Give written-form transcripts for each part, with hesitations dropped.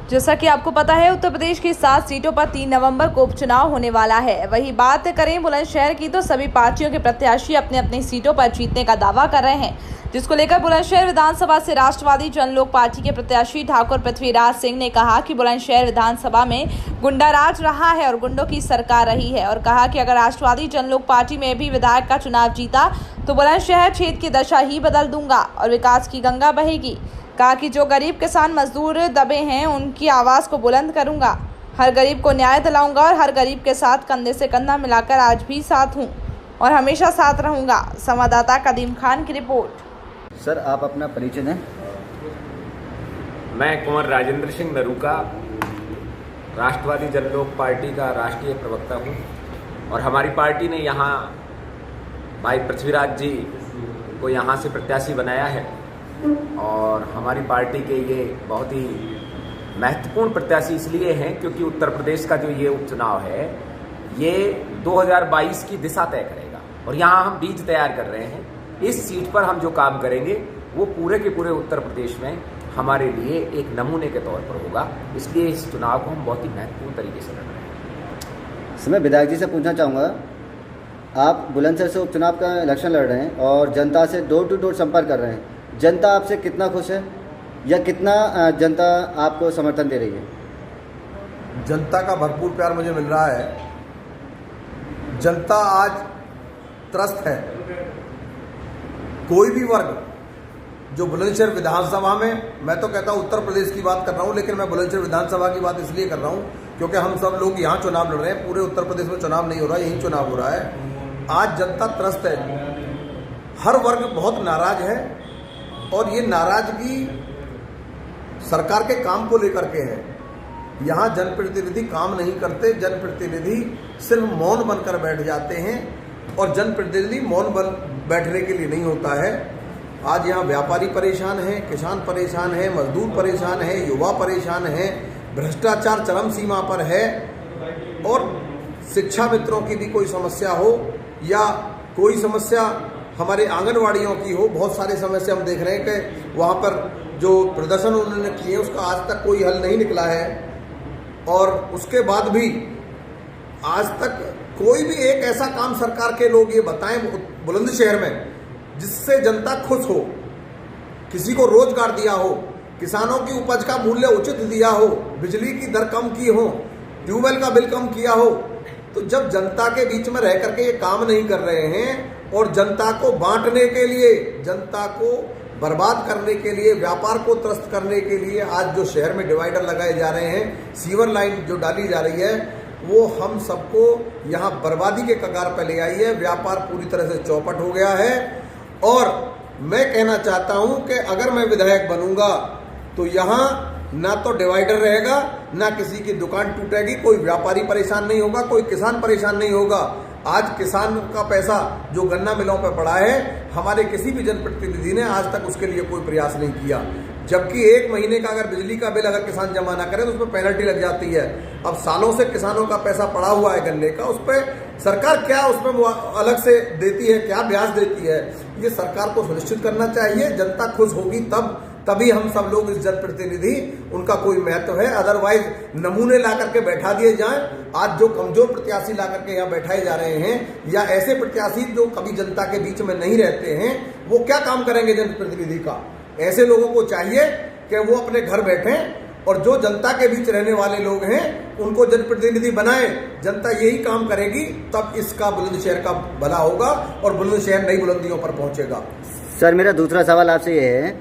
जैसा कि आपको पता है, उत्तर प्रदेश की 7 सीटों पर 3 नवंबर को उपचुनाव होने वाला है। वही बात करें बुलंदशहर की तो सभी पार्टियों के प्रत्याशी अपने अपनी सीटों पर जीतने का दावा कर रहे हैं, जिसको लेकर बुलंदशहर विधानसभा से राष्ट्रवादी जनलोक पार्टी के प्रत्याशी ठाकुर पृथ्वीराज सिंह ने कहा कि बुलंदशहर विधानसभा में गुंडाराज रहा है और गुंडों की सरकार रही है, और कहा कि अगर राष्ट्रवादी जनलोक पार्टी में भी विधायक का चुनाव जीता तो बुलंदशहर क्षेत्र की दशा ही बदल दूंगा और विकास की गंगा बहेगी। कहा कि जो गरीब किसान मजदूर दबे हैं उनकी आवाज़ को बुलंद करूंगा, हर गरीब को न्याय दिलाऊंगा और हर गरीब के साथ कंधे से कंधा मिलाकर आज भी साथ हूं और हमेशा साथ रहूंगा। संवाददाता कदीम खान की रिपोर्ट। सर, आप अपना परिचय दें। मैं कुंवर राजेंद्र सिंह नरूका, राष्ट्रवादी जनलोक पार्टी का राष्ट्रीय प्रवक्ता हूं और हमारी पार्टी ने यहाँ भाई पृथ्वीराज जी को यहाँ से प्रत्याशी बनाया है और हमारी पार्टी के ये बहुत ही महत्वपूर्ण प्रत्याशी इसलिए हैं क्योंकि उत्तर प्रदेश का जो ये उपचुनाव है ये 2022 की दिशा तय करेगा और यहाँ हम बीज तैयार कर रहे हैं। इस सीट पर हम जो काम करेंगे वो पूरे के पूरे उत्तर प्रदेश में हमारे लिए एक नमूने के तौर पर होगा, इसलिए इस चुनाव को हम बहुत ही महत्वपूर्ण तरीके से लड़ रहे हैं। सर, मैं विधायक जी से पूछना चाहूँगा, आप बुलंदशहर से उपचुनाव का इलेक्शन लड़ रहे हैं और जनता से डोर टू डोर संपर्क कर रहे हैं। जनता आपसे कितना खुश है या कितना जनता आपको समर्थन दे रही है? जनता का भरपूर प्यार मुझे मिल रहा है। जनता आज त्रस्त है। कोई भी वर्ग जो बुलंदशहर विधानसभा में, मैं तो कहता हूँ उत्तर प्रदेश की बात कर रहा हूँ, लेकिन मैं बुलंदशहर विधानसभा की बात इसलिए कर रहा हूँ क्योंकि हम सब लोग यहाँ चुनाव लड़ रहे हैं। पूरे उत्तर प्रदेश में चुनाव नहीं हो रहा, यहीं चुनाव हो रहा है। आज जनता त्रस्त है, हर वर्ग बहुत नाराज है और ये नाराजगी सरकार के काम को लेकर के है। यहाँ जनप्रतिनिधि काम नहीं करते, जनप्रतिनिधि सिर्फ मौन बनकर बैठ जाते हैं और जनप्रतिनिधि मौन बन बैठने के लिए नहीं होता है। आज यहाँ व्यापारी परेशान है, किसान परेशान है, मजदूर परेशान है, युवा परेशान है, भ्रष्टाचार चरम सीमा पर है और शिक्षा मित्रों की भी कोई समस्या हो या कोई समस्या हमारे आंगनवाड़ियों की हो, बहुत सारी समस्या हम देख रहे हैं कि वहाँ पर जो प्रदर्शन उन्होंने किए उसका आज तक कोई हल नहीं निकला है और उसके बाद भी आज तक कोई भी एक ऐसा काम सरकार के लोग ये बताएं बुलंदशहर में जिससे जनता खुश हो, किसी को रोजगार दिया हो, किसानों की उपज का मूल्य उचित दिया हो, बिजली की दर कम की हो, ट्यूबवेल का बिल कम किया हो। तो जब जनता के बीच में रह करके ये काम नहीं कर रहे हैं और जनता को बांटने के लिए, जनता को बर्बाद करने के लिए, व्यापार को त्रस्त करने के लिए आज जो शहर में डिवाइडर लगाए जा रहे हैं, सीवर लाइन जो डाली जा रही है, वो हम सबको यहाँ बर्बादी के कगार पर ले आई है। व्यापार पूरी तरह से चौपट हो गया है और मैं कहना चाहता हूँ कि अगर मैं विधायक बनूंगा तो यहाँ ना तो डिवाइडर रहेगा, ना किसी की दुकान टूटेगी, कोई व्यापारी परेशान नहीं होगा, कोई किसान परेशान नहीं होगा। आज किसान का पैसा जो गन्ना मिलों पर पड़ा है, हमारे किसी भी जनप्रतिनिधि ने आज तक उसके लिए कोई प्रयास नहीं किया, जबकि 1 महीने का अगर बिजली का बिल अगर किसान जमा ना करे तो उस पर पेनल्टी लग जाती है। अब सालों से किसानों का पैसा पड़ा हुआ है गन्ने का, उस पर सरकार क्या उसमें अलग से देती है, क्या ब्याज देती है, ये सरकार को सुनिश्चित करना चाहिए। जनता खुश होगी तभी हम सब लोग इस जनप्रतिनिधि उनका कोई महत्व है, अदरवाइज नमूने ला करके बैठा दिए जाएं। आज जो कमजोर प्रत्याशी ला करके यहाँ बैठाए जा रहे हैं या ऐसे प्रत्याशी जो कभी जनता के बीच में नहीं रहते हैं, वो क्या काम करेंगे जनप्रतिनिधि का? ऐसे लोगों को चाहिए कि वो अपने घर बैठें और जो जनता के बीच रहने वाले लोग हैं उनको जनप्रतिनिधि बनाएं। जनता यही काम करेगी तब इसका बुलंदशहर का भला होगा और बुलंदशहर नई बुलंदियों पर पहुंचेगा। सर, मेरा दूसरा सवाल आपसे ये है,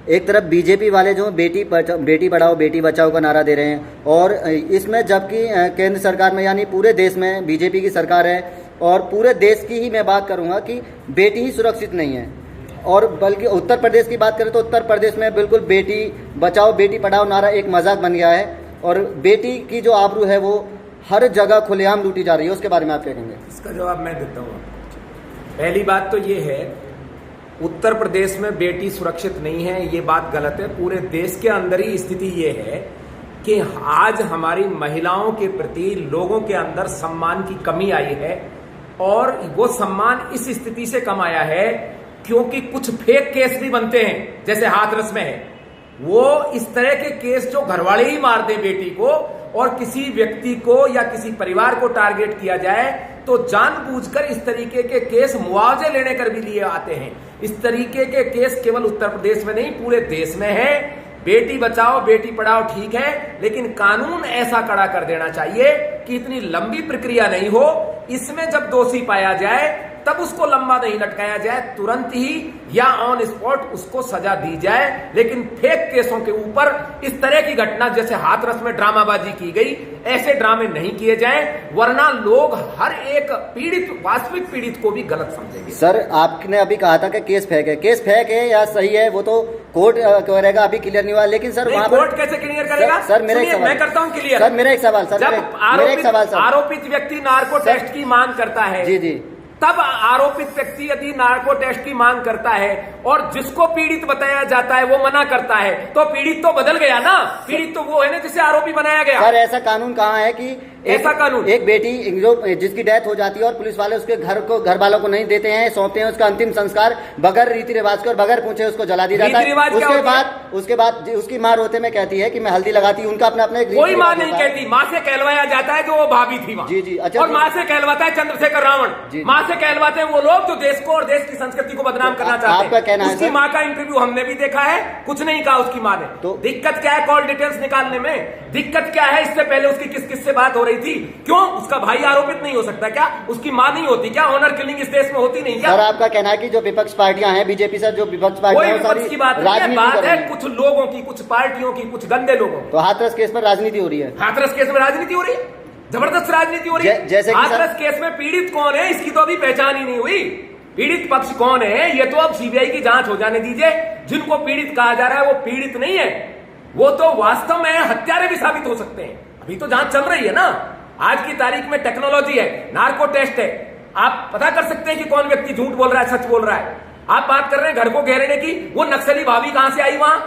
एक तरफ बीजेपी वाले जो बेटी पढ़ाओ बेटी बचाओ का नारा दे रहे हैं और इसमें जबकि केंद्र सरकार में यानी पूरे देश में बीजेपी की सरकार है और पूरे देश की ही मैं बात करूंगा कि बेटी ही सुरक्षित नहीं है और बल्कि उत्तर प्रदेश की बात करें तो उत्तर प्रदेश में बिल्कुल बेटी बचाओ बेटी पढ़ाओ नारा एक मजाक बन गया है और बेटी की जो आबरू है वो हर जगह खुलेआम लूटी जा रही है। उसके बारे में आप क्या कहेंगे? इसका जवाब मैं देता हूँ। पहली बात तो ये है, उत्तर प्रदेश में बेटी सुरक्षित नहीं है, ये बात गलत है। पूरे देश के अंदर ही स्थिति ये है कि आज हमारी महिलाओं के प्रति लोगों के अंदर सम्मान की कमी आई है और वो सम्मान इस स्थिति से कम आया है क्योंकि कुछ फेक केस भी बनते हैं, जैसे हाथरस में है। वो इस तरह के केस जो घरवाले ही मार दे बेटी को और किसी व्यक्ति को या किसी परिवार को टारगेट किया जाए तो जानबूझकर इस तरीके के केस मुआवजे लेने कर भी लिए आते हैं। इस तरीके के केस केवल उत्तर प्रदेश में नहीं पूरे देश में है। बेटी बचाओ बेटी पढ़ाओ ठीक है, लेकिन कानून ऐसा कड़ा कर देना चाहिए कि इतनी लंबी प्रक्रिया नहीं हो। इसमें जब दोषी पाया जाए तब उसको लंबा नहीं लटकाया जाए, तुरंत ही या ऑन स्पॉट उसको सजा दी जाए। लेकिन फेक केसों के ऊपर इस तरह की घटना जैसे हाथरस में ड्रामाबाजी की गई, ऐसे ड्रामे नहीं किए जाएं, वरना लोग हर एक पीड़ित वास्तविक पीड़ित को भी गलत समझेंगे। सर आपने अभी कहा था कि केस फेक है, केस फेक है या सही है वो तो कोर्ट करेगा, अभी क्लियर नहीं हुआ। लेकिन सर वहां कोर्ट कैसे क्लियर करेगा? सर मेरा एक सवाल, मैं करता हूं क्लियर। सर मेरा एक सवाल, सर मेरा एक सवाल। आरोपित व्यक्ति नार्को टेस्ट की मांग करता है, जी तब आरोपित व्यक्ति यदि नार्को टेस्ट की मांग करता है और जिसको पीड़ित बताया जाता है वो मना करता है, तो पीड़ित तो बदल गया ना। पीड़ित तो वो है ना जिसे आरोपी बनाया गया। सर ऐसा कानून कहाँ है कि ऐसा कानून एक बेटी जो जिसकी डेथ हो जाती है और पुलिस वाले उसके घर वालों को नहीं देते हैं, सौंपते हैं उसका अंतिम संस्कार बगैर रीति रिवाज के और बगैर पूछे उसको जला दिया जाता है। उसके बाद उसकी माँ रोते में कहती है कि मैं हल्दी लगाती हूँ। उनका अपना अपना कोई माँ नहीं कहती, माँ से कहलवाया जाता है जो वो भाभी थी वहाँ। जी अच्छा। और माँ से कहलवाता है चंद्रशेखर रावण, माँ से कहलवाते हैं वो लोग जो देश को और देश की संस्कृति को बदनाम करना चाहते हैं। आपका कहना है उसकी माँ का इंटरव्यू हमने भी देखा है, कुछ नहीं कहा उसकी माँ ने। तो दिक्कत क्या है कॉल डिटेल्स निकालने में? दिक्कत क्या है? इससे पहले उसकी किस किस से बात हो रही थी? क्यों उसका भाई आरोपित नहीं हो सकता क्या? उसकी मां नहीं होती क्या? ऑनर किलिंग इस देश में होती नहीं क्या? सर आपका कहना है कि जो विपक्ष पार्टियां हैं, बीजेपी से जो विपक्ष पार्टियां हैं, विपक्ष की बात है कुछ लोगों की, कुछ पार्टियों की, कुछ गंदे लोगों की। तो हाथरस केस पर राजनीति हो रही है। हाथरस केस में राजनीति हो रही है, जबरदस्त राजनीति हो रही है। जैसे हाथरस केस में पीड़ित कौन है इसकी तो अभी पहचान ही नहीं हुई। पीड़ित पक्ष कौन है ये तो अब सीबीआई की जांच हो जाने दीजिए। जिनको पीड़ित कहा जा रहा है वो पीड़ित नहीं है, वो तो वास्तव में हत्यारे भी साबित हो सकते हैं। अभी तो जांच चल रही है ना। आज की तारीख में टेक्नोलॉजी है, नार्को टेस्ट है, आप पता कर सकते हैं कि कौन व्यक्ति झूठ बोल रहा है सच बोल रहा है। आप बात कर रहे हैं घर को घेरने की, वो नक्सली भाभी कहां से आई वहां?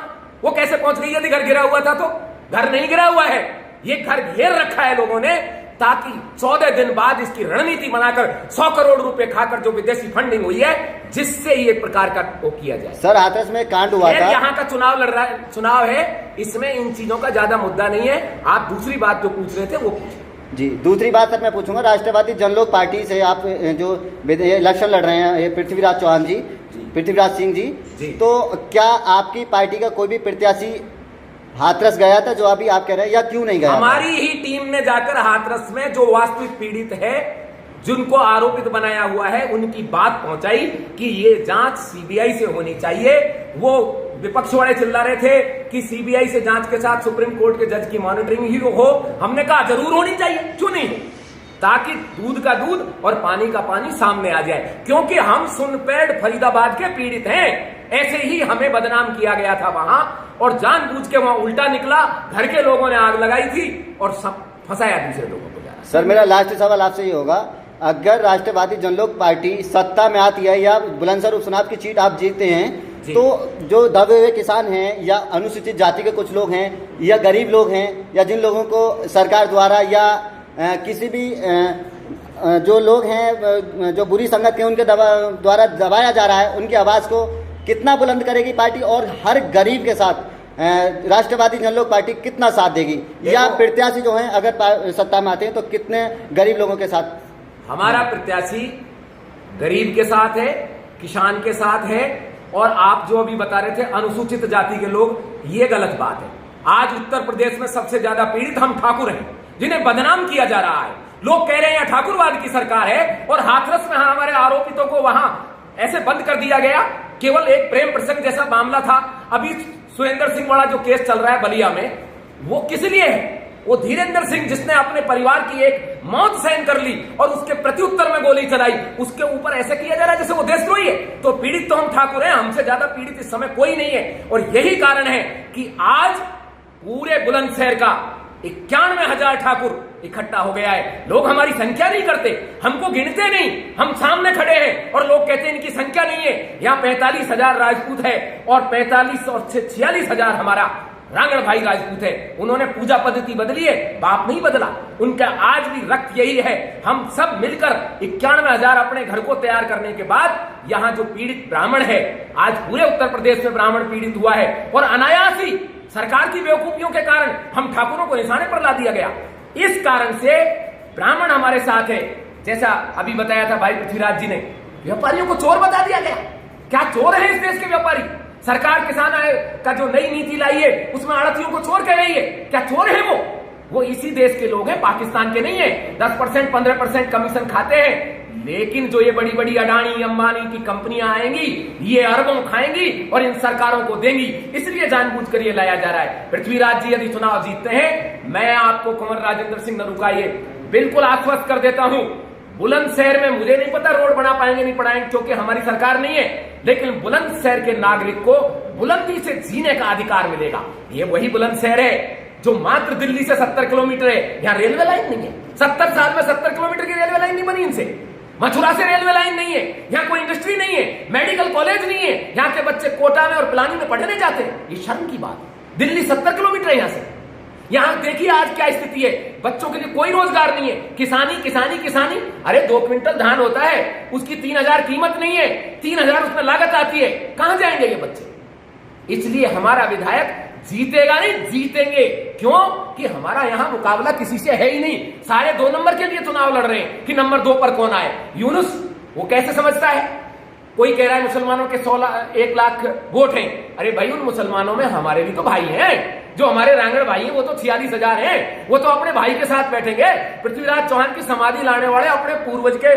वो कैसे पहुंच गई यदि घर गिरा हुआ था तो? घर नहीं गिरा हुआ है, ये घर घेर रखा है लोगों ने ताकि 14 दिन बाद इसकी रणनीति बनाकर 100 करोड़ रुपए खाकर जो विदेशी फंडिंग हुई है जिससे ये प्रकार का वो किया जाए। सर हाथरस में कांड हुआ था, यहाँ का चुनाव लड़ रहा है, चुनाव है, इसमें इन चीजों का ज्यादा मुद्दा नहीं है। आप दूसरी बात जो पूछ रहे थे वो पूछिए। जी दूसरी बात सर मैं पूछूंगा, राष्ट्रवादी जनलोक पार्टी से आप जो इलेक्शन लड़ रहे हैं पृथ्वीराज चौहान जी, पृथ्वीराज सिंह जी, तो क्या आपकी पार्टी का कोई भी प्रत्याशी हाथरस गया था जो अभी आप कह रहे हैं, या क्यों नहीं गया? हमारी ही टीम ने जाकर हाथरस में जो वास्तविक पीड़ित है, जिनको आरोपित बनाया हुआ है, उनकी बात पहुंचाई कि ये जांच सीबीआई से होनी चाहिए। वो विपक्ष वाले चिल्ला रहे थे कि सीबीआई से जांच के साथ सुप्रीम कोर्ट के जज की मॉनिटरिंग ही हो। हमने कहा जरूर होनी चाहिए, क्यों नहीं हो, ताकि दूध का दूध और पानी का पानी सामने आ जाए। क्योंकि हम सुनपेड़ फरीदाबाद के पीड़ित हैं, ऐसे ही हमें बदनाम किया गया था वहां और जानबूझ के वहां उल्टा निकला। घर के लोगों ने आग लगाई थी और सब फंसाया दूसरे लोगों को। सर मेरा लास्ट सवाल आपसे ये होगा, अगर राष्ट्रवादी जनलोक पार्टी सत्ता में आती है या बुलंदशहर उपचुनाव की सीट आप जीतते हैं, तो जो दबे हुए किसान हैं या अनुसूचित जाति के कुछ लोग हैं या गरीब लोग हैं या जिन लोगों को सरकार द्वारा या किसी भी जो लोग हैं जो बुरी संगत के उनके द्वारा दबाया जा रहा है, उनकी आवाज़ को कितना बुलंद करेगी पार्टी और हर गरीब के साथ राष्ट्रवादी जनलोक पार्टी कितना साथ देगी? या प्रत्याशी जो हैं अगर सत्ता में आते हैं तो कितने गरीब लोगों के साथ? हमारा प्रत्याशी गरीब के साथ है, किसान के साथ है, और आप जो अभी बता रहे थे अनुसूचित जाति के लोग, ये गलत बात है। आज उत्तर प्रदेश में सबसे ज्यादा पीड़ित हम ठाकुर हैं, जिन्हें बदनाम किया जा रहा है। लोग कह रहे हैं ठाकुरवाद की सरकार है और हाथरस में हमारे आरोपितों को वहां ऐसे बंद कर दिया गया। केवल एक प्रेम प्रसंग जैसा मामला था। अभी सुरेंद्र सिंह वाला जो केस चल रहा है बलिया में, वो किस लिए है? वो धीरेन्द्र सिंह जिसने अपने परिवार की एक मौत सहन कर ली और उसके प्रत्युत्तर में गोली चलाई, उसके ऊपर ऐसा किया जा रहा है जैसे वो देशद्रोही है। तो पीड़ित तो हम ठाकुर हैं, हमसे ज्यादा पीड़ित इस समय कोई नहीं है। और यही कारण है कि आज पूरे बुलंदशहर का 91,000 ठाकुर इकट्ठा हो गया है। लोग हमारी संख्या नहीं करते, हमको गिनते नहीं, हम सामने खड़े हैं और लोग कहते हैं इनकी संख्या नहीं है। यहाँ 45,000 राजपूत है और 45 और 46,000 हमारा रांगड़ भाई राजपूत है, उन्होंने पूजा पद्धति बदली है, बाप नहीं बदला। उनका आज भी रक्त यही है। हम सब मिलकर 91,000 अपने घर को तैयार करने के बाद यहां जो पीड़ित ब्राह्मण है, आज पूरे उत्तर प्रदेश में ब्राह्मण पीड़ित हुआ है और अनायास ही सरकार की बेवकूफियों के कारण हम ठाकुरों को निशाने पर ला दिया गया। इस कारण से ब्राह्मण हमारे साथ है। जैसा अभी बताया था भाई पृथ्वीराज जी ने, व्यापारियों को चोर बता दिया गया। क्या चोर है इस देश के व्यापारी? सरकार किसान का जो नई नीति लाई है उसमें आड़तियों को चोर कह रही है। क्या चोर है वो इसी देश के लोग हैं, पाकिस्तान के नहीं है। 10% 15% कमीशन खाते हैं, लेकिन जो ये बड़ी बड़ी अडानी अंबानी की कंपनियां आएंगी, ये अरबों खाएंगी और इन सरकारों को देंगी। इसलिए जानबूझकर ये लाया जा रहा है। पृथ्वीराज जी यदि चुनाव जीतते हैं, मैं आपको कुंवर राजेंद्र सिंह नरूका ये बिल्कुल आश्वस्त कर देता हूं, बुलंदशहर में मुझे नहीं पता रोड बना पाएंगे नहीं पढ़ाएंगे क्योंकि हमारी सरकार नहीं है, लेकिन बुलंदशहर के नागरिक को बुलंदी से जीने का अधिकार मिलेगा। ये वही बुलंदशहर है जो मात्र दिल्ली से 70 किलोमीटर है। यहाँ रेलवे लाइन नहीं है। 70 साल में 70 किलोमीटर की रेलवे लाइन नहीं बनी इनसे। मथुरा से रेलवे लाइन नहीं है। यहाँ कोई इंडस्ट्री नहीं है, मेडिकल कॉलेज नहीं है। यहाँ के बच्चे कोटा में और पिलानी में पढ़ने जाते हैं। ये शर्म की बात है। दिल्ली 70 किलोमीटर है यहाँ से। यहां देखिए आज क्या स्थिति है, बच्चों के लिए कोई रोजगार नहीं है। किसानी किसानी किसानी, अरे 2 क्विंटल धान होता है, उसकी 3,000 कीमत नहीं है, 3,000 उसमें लागत आती है। कहां जाएंगे ये बच्चे? इसलिए हमारा विधायक जीतेगा नहीं, जीतेंगे। क्यों? कि हमारा यहां मुकाबला किसी से है ही नहीं। सारे 2 नंबर के लिए चुनाव लड़ रहे हैं कि नंबर 2 पर कौन आए। यूनुस वो कैसे समझता है? कोई कह रहा है मुसलमानों के 1 लाख वोट हैं। अरे भाई, उन मुसलमानों में हमारे भी तो भाई हैं। जो हमारे रांगड़ भाई हैं वो तो 46,000 हैं। वो तो अपने भाई के साथ बैठेंगे। पृथ्वीराज चौहान की समाधि लाने वाले अपने पूर्वज के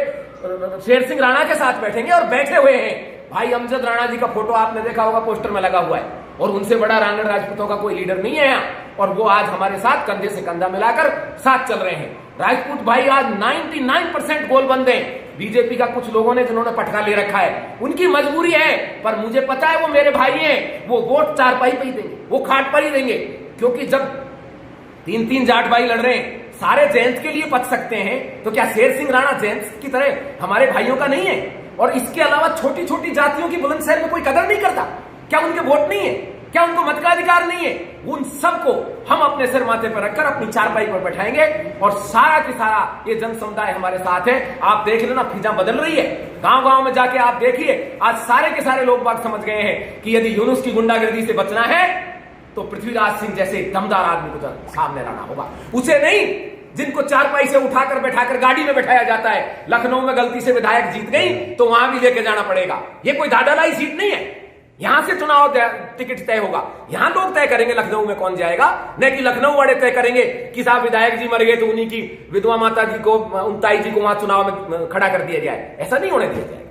शेर सिंह राणा के साथ बैठेंगे और बैठे हुए हैं। भाई अमजद राणा जी का फोटो आपने देखा होगा, पोस्टर में लगा हुआ है। और उनसे बड़ा रांगड़ राजपूतों का कोई लीडर नहीं है यहाँ। और वो आज हमारे साथ कंधे से कंधा मिलाकर साथ चल रहे हैं। राजपूत भाई आज 99% गोलबंद हैं। बीजेपी का कुछ लोगों ने जिन्होंने पटका ले रखा है, उनकी मजबूरी है, पर मुझे पता है वो मेरे भाई हैं। वो वोट चारपाई पे ही देंगे, वो खाट पर ही देंगे। क्योंकि जब 3-3 जाट भाई लड़ रहे हैं, सारे जेंट्स के लिए बच सकते हैं, तो क्या शेर सिंह राणा जेंट्स की तरह हमारे भाइयों का नहीं है? और इसके अलावा छोटी छोटी जातियों की बुलंदशहर में कोई कदर नहीं करता? क्या उनके वोट नहीं है? क्या उनको मताधिकार नहीं है? उन सबको हम अपने सिर माथे पर रखकर अपनी चारपाई पर बैठाएंगे और सारा की सारा ये जन समुदाय हमारे साथ है। आप देख लेना, फिजा बदल रही है। गांव गांव में जाके आप देखिए, आज सारे के सारे लोग बात समझ गए हैं कि यदि यूनुस की गुंडागर्दी से बचना है तो पृथ्वीराज सिंह जैसे दमदार आदमी को सामने लाना होगा। उसे नहीं जिनको चारपाई से उठाकर बैठाकर गाड़ी में बैठाया जाता है। लखनऊ में गलती से विधायक जीत गई तो वहां भी लेके जाना पड़ेगा। ये कोई दादालाई सीट नहीं है। यहां से चुनाव टिकट तय होगा, यहां लोग तय करेंगे लखनऊ में कौन जाएगा, न कि लखनऊ वाले तय करेंगे कि साहब विधायक जी मर गए तो उन्हीं की विधवा माता जी को, उन ताई जी को वहां चुनाव में खड़ा कर दिया जाए। ऐसा नहीं होने दिया जाए।